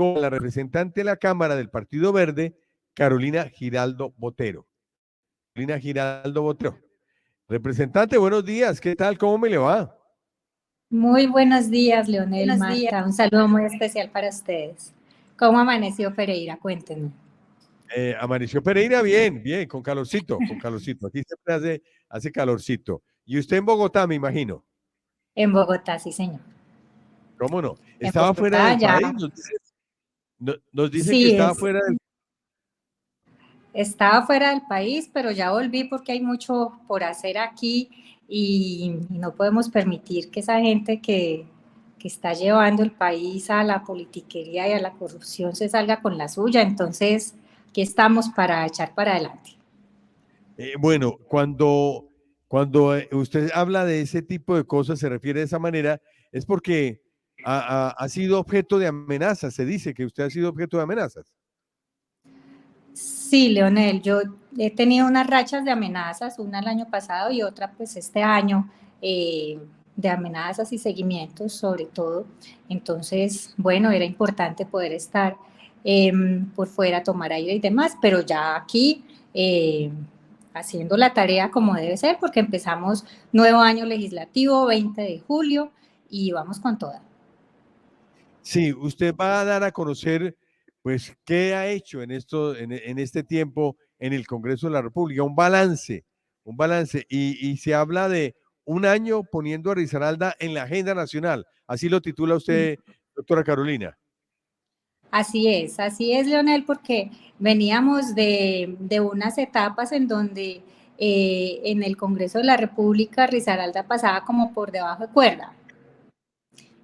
con la representante de la Cámara del Partido Verde, Carolina Giraldo Botero. Carolina Giraldo Botero. Representante, buenos días, ¿qué tal? ¿Cómo me le va? Muy buenos días, Leonel, Marta. Un saludo muy especial para ustedes. ¿Cómo amaneció Pereira? Cuéntenme. Amaneció Pereira, bien, bien, con calorcito, con calorcito. Aquí siempre hace calorcito. Y usted en Bogotá, me imagino. En Bogotá, sí, señor. ¿Cómo no? En ¿Estaba fuera Bogotá del ya. país? Nos dicen que Sí, estaba fuera del estaba fuera del país, pero ya volví porque hay mucho por hacer aquí y no podemos permitir que esa gente que está llevando el país a la politiquería y a la corrupción se salga con la suya. Entonces, aquí estamos para echar para adelante. Bueno, cuando usted habla de ese tipo de cosas, se refiere de esa manera, es porque ha sido objeto de amenazas. Se dice que usted ha sido objeto de amenazas. Sí, Leonel, yo he tenido unas rachas de amenazas, una el año pasado y otra pues este año, de amenazas y seguimientos sobre todo. Entonces, bueno, era importante poder estar por fuera, tomar aire y demás, pero ya aquí haciendo la tarea como debe ser, porque empezamos nuevo año legislativo, 20 de julio, y vamos con toda. Sí, usted va a dar a conocer, pues, qué ha hecho en este tiempo en el Congreso de la República, un balance, y se habla de un año poniendo a Risaralda en la agenda nacional. Así lo titula usted, doctora Carolina. Así es, Leonel, porque veníamos de unas etapas en donde en el Congreso de la República Risaralda pasaba como por debajo de cuerda.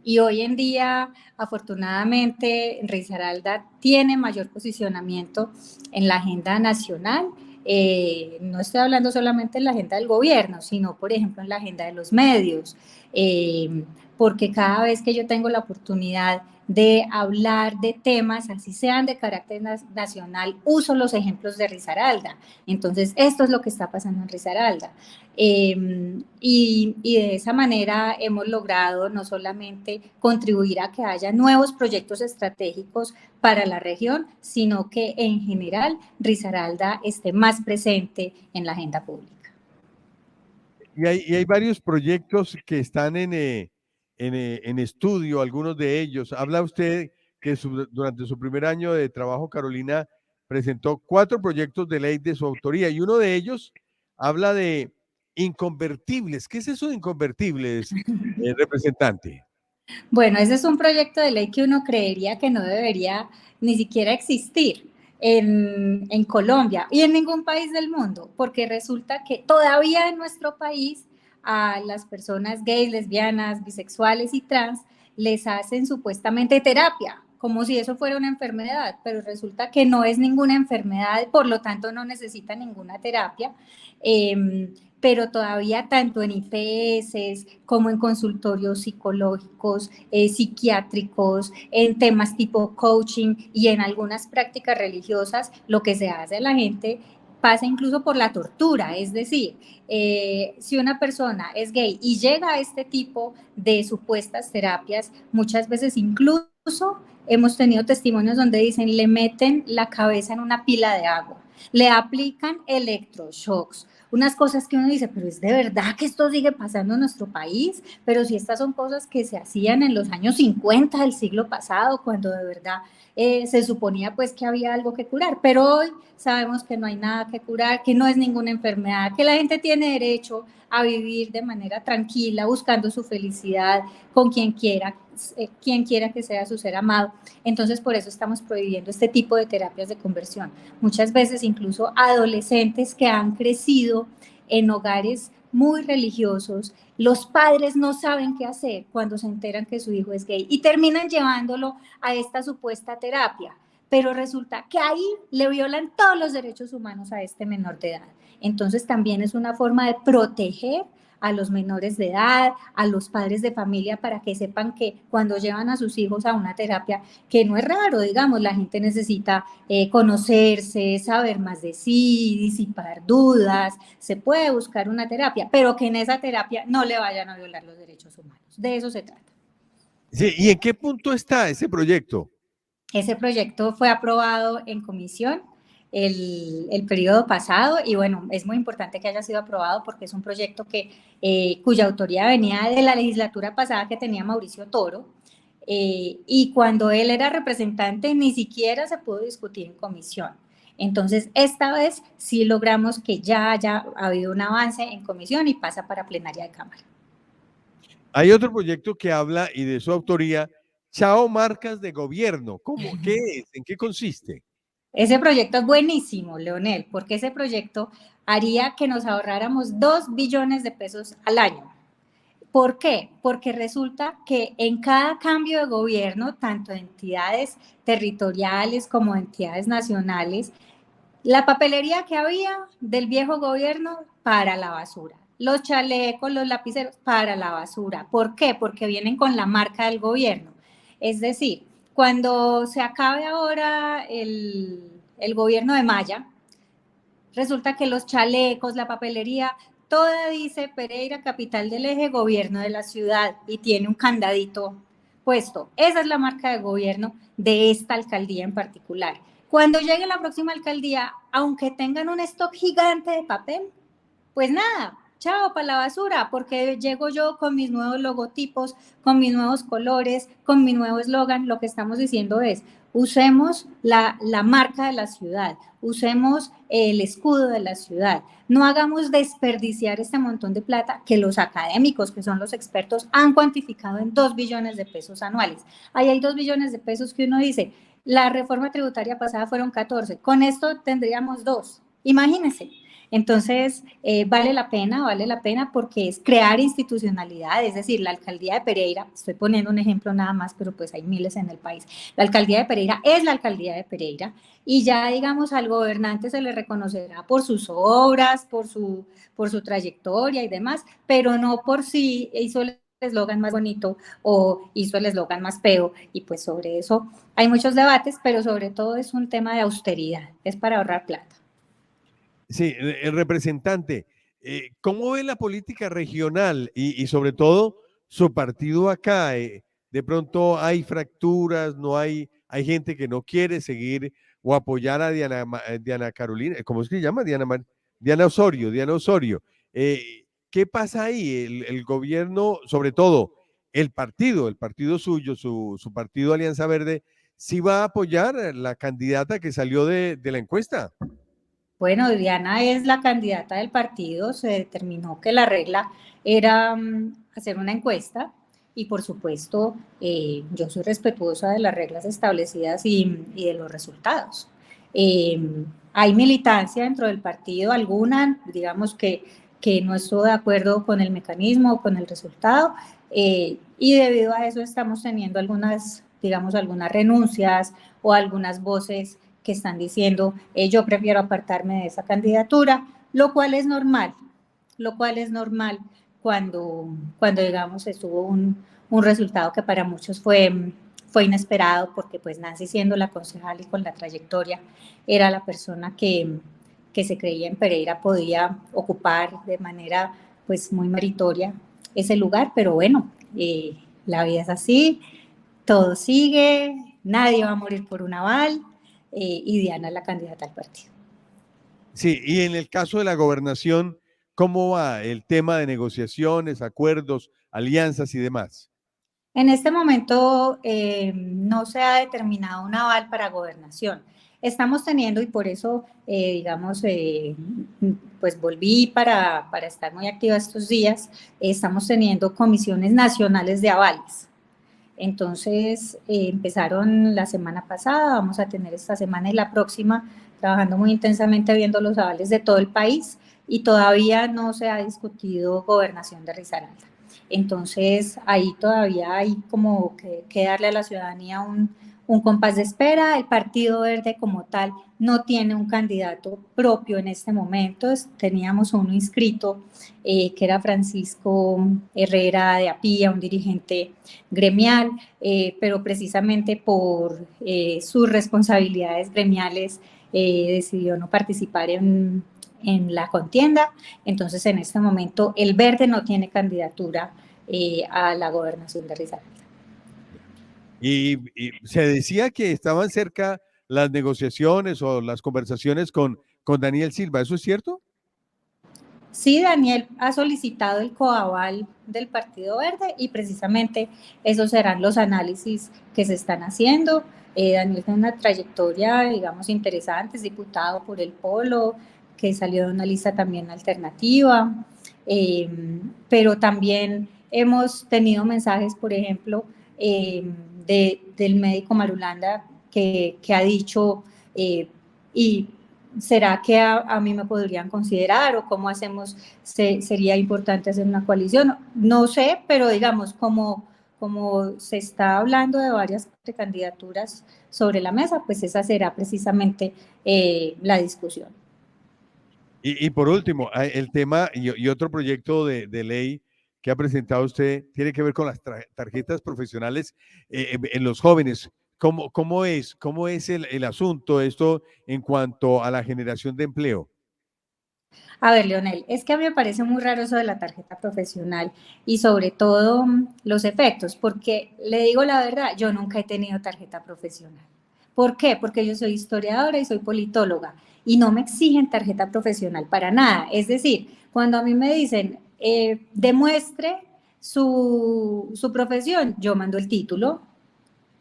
Y hoy en día, afortunadamente, Risaralda tiene mayor posicionamiento en la agenda nacional. No estoy hablando solamente en la agenda del gobierno, sino, por ejemplo, en la agenda de los medios, porque cada vez que yo tengo la oportunidad de hablar de temas, así sean de carácter nacional, uso los ejemplos de Risaralda. Entonces, esto es lo que está pasando en Risaralda. Y de esa manera hemos logrado no solamente contribuir a que haya nuevos proyectos estratégicos para la región, sino que en general Risaralda esté más presente en la agenda pública. Y hay varios proyectos que están en estudio, algunos de ellos. Habla usted que durante su primer año de trabajo, Carolina presentó 4 proyectos de ley de su autoría y uno de ellos habla de inconvertibles. ¿Qué es eso de inconvertibles, representante? Bueno, ese es un proyecto de ley que uno creería que no debería ni siquiera existir en Colombia y en ningún país del mundo, porque resulta que todavía en nuestro país a las personas gays, lesbianas, bisexuales y trans les hacen supuestamente terapia, como si eso fuera una enfermedad, pero resulta que no es ninguna enfermedad, por lo tanto no necesita ninguna terapia. Pero todavía tanto en IPS como en consultorios psicológicos, psiquiátricos, en temas tipo coaching y en algunas prácticas religiosas, lo que se hace a la gente pasa incluso por la tortura, es decir, si una persona es gay y llega a este tipo de supuestas terapias, muchas veces incluso hemos tenido testimonios donde dicen le meten la cabeza en una pila de agua, le aplican electroshocks, unas cosas que uno dice, pero es de verdad que esto sigue pasando en nuestro país, pero si estas son cosas que se hacían en los años 50 del siglo pasado, cuando de verdad se suponía pues que había algo que curar, pero hoy sabemos que no hay nada que curar, que no es ninguna enfermedad, que la gente tiene derecho a vivir de manera tranquila, buscando su felicidad con quien quiera que sea su ser amado. Entonces, por eso estamos prohibiendo este tipo de terapias de conversión. Muchas veces incluso adolescentes que han crecido en hogares muy religiosos, los padres no saben qué hacer cuando se enteran que su hijo es gay y terminan llevándolo a esta supuesta terapia, pero resulta que ahí le violan todos los derechos humanos a este menor de edad. Entonces también es una forma de proteger a los menores de edad, a los padres de familia, para que sepan que cuando llevan a sus hijos a una terapia, que no es raro, digamos, la gente necesita conocerse, saber más de sí, disipar dudas, se puede buscar una terapia, pero que en esa terapia no le vayan a violar los derechos humanos. De eso se trata. Sí, ¿y en qué punto está ese proyecto? Ese proyecto fue aprobado en comisión el periodo pasado y bueno, es muy importante que haya sido aprobado porque es un proyecto cuya autoría venía de la legislatura pasada que tenía Mauricio Toro, y cuando él era representante ni siquiera se pudo discutir en comisión. Entonces, esta vez sí logramos que ya haya habido un avance en comisión y pasa para plenaria de Cámara. Hay otro proyecto que habla y de su autoría, Chao Marcas de Gobierno. ¿Cómo? ¿Qué es? ¿En qué consiste? Ese proyecto es buenísimo, Leonel, porque ese proyecto haría que nos ahorráramos 2 billones de pesos al año. ¿Por qué? Porque resulta que en cada cambio de gobierno, tanto de entidades territoriales como de entidades nacionales, la papelería que había del viejo gobierno para la basura, los chalecos, los lapiceros para la basura. ¿Por qué? Porque vienen con la marca del gobierno. Es decir, cuando se acabe ahora el gobierno de Maya, resulta que los chalecos, la papelería, toda dice Pereira, capital del eje, gobierno de la ciudad, y tiene un candadito puesto. Esa es la marca de gobierno de esta alcaldía en particular. Cuando llegue la próxima alcaldía, aunque tengan un stock gigante de papel, pues nada, chao para la basura, porque llego yo con mis nuevos logotipos, con mis nuevos colores, con mi nuevo eslogan. Lo que estamos diciendo es, usemos la marca de la ciudad, usemos el escudo de la ciudad, no hagamos desperdiciar este montón de plata que los académicos, que son los expertos, han cuantificado en 2 billones de pesos anuales. Ahí hay 2 billones de pesos que uno dice, la reforma tributaria pasada fueron 14, con esto tendríamos 2, imagínense. Entonces, vale la pena porque es crear institucionalidad, es decir, la alcaldía de Pereira, estoy poniendo un ejemplo nada más, pero pues hay miles en el país, la alcaldía de Pereira es la alcaldía de Pereira y ya, digamos, al gobernante se le reconocerá por sus obras, por su trayectoria y demás, pero no por si hizo el eslogan más bonito o hizo el eslogan más feo, y pues sobre eso hay muchos debates, pero sobre todo es un tema de austeridad, es para ahorrar plata. Sí, el representante, ¿cómo ve la política regional y sobre todo su partido acá? De pronto hay fracturas, no hay gente que no quiere seguir o apoyar a Diana Carolina, ¿cómo es que se llama? Diana Osorio, Diana Osorio. ¿Qué pasa ahí? El gobierno, sobre todo el partido suyo, su partido Alianza Verde, ¿sí va a apoyar a la candidata que salió de la encuesta? Bueno, Diana es la candidata del partido, se determinó que la regla era hacer una encuesta y por supuesto yo soy respetuosa de las reglas establecidas y de los resultados. Hay militancia dentro del partido, alguna, digamos que no estuvo de acuerdo con el mecanismo o con el resultado, y debido a eso estamos teniendo algunas, digamos, algunas renuncias o algunas voces que están diciendo yo prefiero apartarme de esa candidatura, lo cual es normal, cuando digamos estuvo un resultado que para muchos fue inesperado, porque pues Nancy, siendo la concejal y con la trayectoria, era la persona que se creía en Pereira podía ocupar de manera pues muy meritoria ese lugar, pero bueno, la vida es así, todo sigue, nadie va a morir por un aval, y Diana es la candidata al partido. Sí, y en el caso de la gobernación, ¿cómo va el tema de negociaciones, acuerdos, alianzas y demás? En este momento no se ha determinado un aval para gobernación. Estamos teniendo, y por eso, digamos, pues volví para estar muy activa estos días, estamos teniendo comisiones nacionales de avales. Entonces, empezaron la semana pasada, vamos a tener esta semana y la próxima, trabajando muy intensamente viendo los avales de todo el país, y todavía no se ha discutido gobernación de Risaralda. Entonces, ahí todavía hay como que darle a la ciudadanía un compás de espera. El Partido Verde como tal no tiene un candidato propio en este momento. Teníamos uno inscrito, que era Francisco Herrera de Apía, un dirigente gremial, pero precisamente por sus responsabilidades gremiales decidió no participar en la contienda. Entonces, en este momento, el Verde no tiene candidatura a la gobernación de Risaralda. Y se decía que estaban cerca las negociaciones o las conversaciones con Daniel Silva, ¿eso es cierto? Sí, Daniel ha solicitado el coaval del Partido Verde y precisamente esos serán los análisis que se están haciendo. Daniel tiene una trayectoria, digamos, interesante, es diputado por el Polo, que salió de una lista también alternativa, eh, pero también hemos tenido mensajes, por ejemplo, del médico Marulanda que ha dicho, y ¿será que a mí me podrían considerar o cómo hacemos? Sería importante hacer una coalición. No sé, pero digamos, como se está hablando de varias candidaturas sobre la mesa, pues esa será precisamente la discusión. Y por último, el tema y otro proyecto de ley que ha presentado usted tiene que ver con las tarjetas profesionales en los jóvenes. ¿Cómo es el asunto esto en cuanto a la generación de empleo? A ver, Leonel, es que a mí me parece muy raro eso de la tarjeta profesional y sobre todo los efectos, porque le digo la verdad, yo nunca he tenido tarjeta profesional. ¿Por qué? Porque yo soy historiadora y soy politóloga y no me exigen tarjeta profesional para nada. Es decir, cuando a mí me dicen, demuestre su profesión, yo mando el título,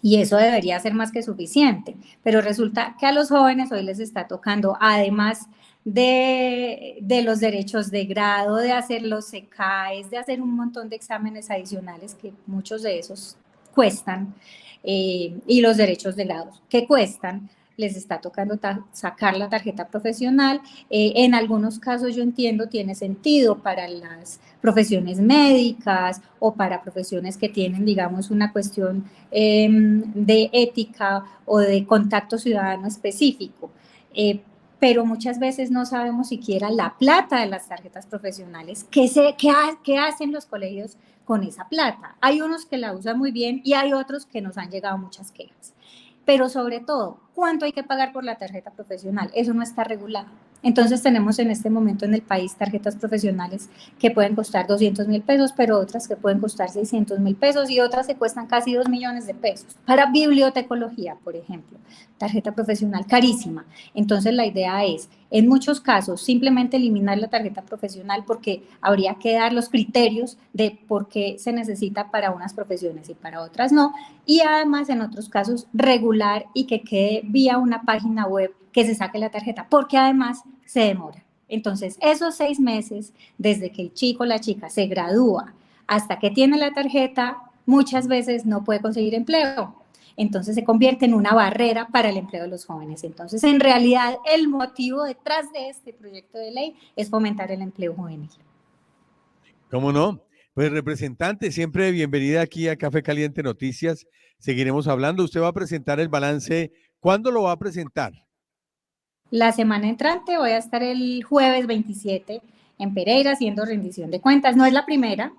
y eso debería ser más que suficiente, pero resulta que a los jóvenes hoy les está tocando, además de los derechos de grado, de hacer los CECAES, de hacer un montón de exámenes adicionales que muchos de esos cuestan, y los derechos de grado que cuestan, les está tocando sacar la tarjeta profesional. En algunos casos yo entiendo tiene sentido para las profesiones médicas o para profesiones que tienen, digamos, una cuestión de ética o de contacto ciudadano específico. Pero muchas veces no sabemos siquiera la plata de las tarjetas profesionales, qué hacen los colegios con esa plata. Hay unos que la usan muy bien y hay otros que nos han llegado muchas quejas. Pero sobre todo, ¿cuánto hay que pagar por la tarjeta profesional? Eso no está regulado. Entonces tenemos en este momento en el país tarjetas profesionales que pueden costar 200.000 pesos, pero otras que pueden costar 600.000 pesos y otras que cuestan casi 2 millones de pesos. Para bibliotecología, por ejemplo, tarjeta profesional carísima. Entonces la idea es, en muchos casos, simplemente eliminar la tarjeta profesional porque habría que dar los criterios de por qué se necesita para unas profesiones y para otras no. Y además, en otros casos, regular y que quede vía una página web que se saque la tarjeta, porque además se demora. Entonces, esos 6 meses, desde que el chico o la chica se gradúa hasta que tiene la tarjeta, muchas veces no puede conseguir empleo. Entonces se convierte en una barrera para el empleo de los jóvenes. Entonces, en realidad, el motivo detrás de este proyecto de ley es fomentar el empleo juvenil. ¿Cómo no? Pues representante, siempre bienvenida aquí a Café Caliente Noticias. Seguiremos hablando. Usted va a presentar el balance. ¿Cuándo lo va a presentar? La semana entrante voy a estar el jueves 27 en Pereira haciendo rendición de cuentas. No es la primera,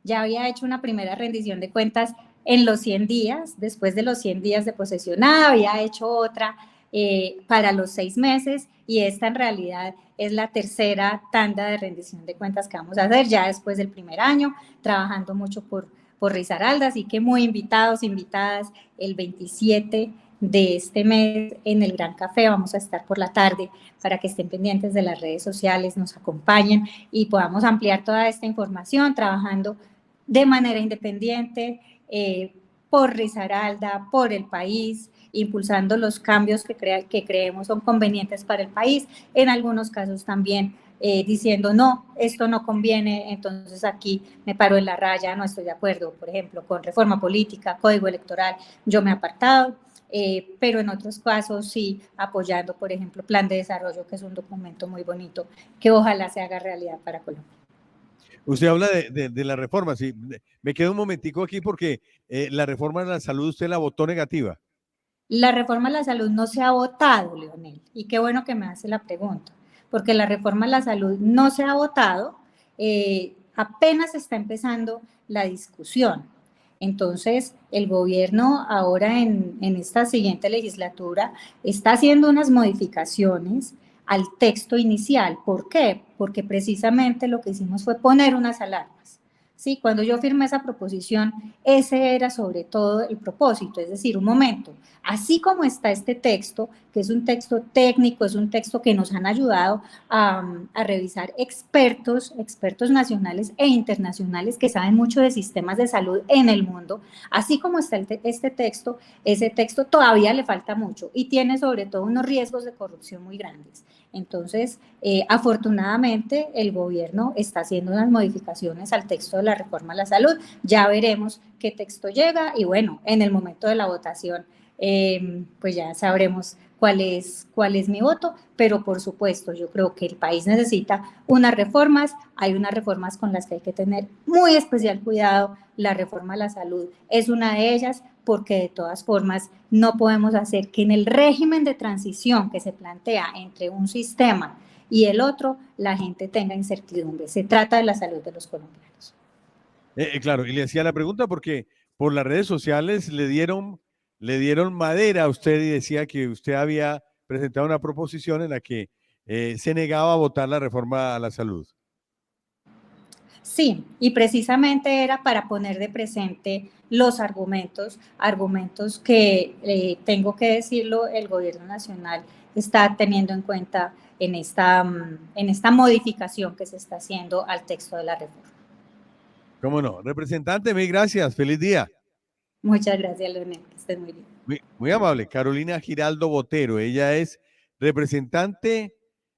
ya había hecho una primera rendición de cuentas en los 100 días, después de los 100 días de posesionada, había hecho otra para los 6 meses y esta en realidad es la tercera tanda de rendición de cuentas que vamos a hacer ya después del primer año, trabajando mucho por Risaralda, así que muy invitados, invitadas el 27 de este mes en el Gran Café. Vamos a estar por la tarde para que estén pendientes de las redes sociales, nos acompañen y podamos ampliar toda esta información trabajando de manera independiente por Risaralda, por el país, impulsando los cambios que creemos son convenientes para el país. En algunos casos también diciendo, no, esto no conviene, entonces aquí me paro en la raya, no estoy de acuerdo, por ejemplo, con reforma política, código electoral, yo me he apartado. Pero en otros casos sí apoyando, por ejemplo, Plan de Desarrollo, que es un documento muy bonito que ojalá se haga realidad para Colombia. Usted habla de la reforma, sí. Me quedo un momentico aquí porque la reforma de la salud usted la votó negativa. La reforma a la salud no se ha votado, Leonel, y qué bueno que me hace la pregunta, porque la reforma a la salud no se ha votado, apenas está empezando la discusión. Entonces, el gobierno ahora en esta siguiente legislatura está haciendo unas modificaciones al texto inicial. ¿Por qué? Porque precisamente lo que hicimos fue poner unas alarmas. ¿sí? Cuando yo firmé esa proposición, ese era sobre todo el propósito, es decir, un momento, así como está este texto, que es un texto técnico, es un texto que nos han ayudado a revisar expertos nacionales e internacionales que saben mucho de sistemas de salud en el mundo, así como está este texto, ese texto todavía le falta mucho y tiene sobre todo unos riesgos de corrupción muy grandes. Entonces, afortunadamente, el gobierno está haciendo unas modificaciones al texto de la reforma a la salud. Ya veremos qué texto llega y bueno, en el momento de la votación, pues ya sabremos cuál es mi voto, pero por supuesto, yo creo que el país necesita unas reformas, hay unas reformas con las que hay que tener muy especial cuidado, la reforma a la salud es una de ellas, porque de todas formas no podemos hacer que en el régimen de transición que se plantea entre un sistema y el otro, la gente tenga incertidumbre. Se trata de la salud de los colombianos. Claro, y le hacía la pregunta porque por las redes sociales le dieron madera a usted y decía que usted había presentado una proposición en la que se negaba a votar la reforma a la salud. Sí, y precisamente era para poner de presente los argumentos que, tengo que decirlo, el gobierno nacional está teniendo en cuenta en esta modificación que se está haciendo al texto de la reforma. ¿Cómo no? Representante, mil gracias. Feliz día. Muchas gracias, Leonel, que estés muy bien. Muy amable. Carolina Giraldo Botero. Ella es representante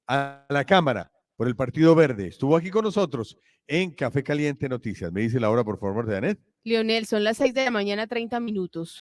a la Cámara por el Partido Verde. Estuvo aquí con nosotros en Café Caliente Noticias. Me dice la hora, por favor, de Janet. Leonel, son las 6 de la mañana, 30 minutos.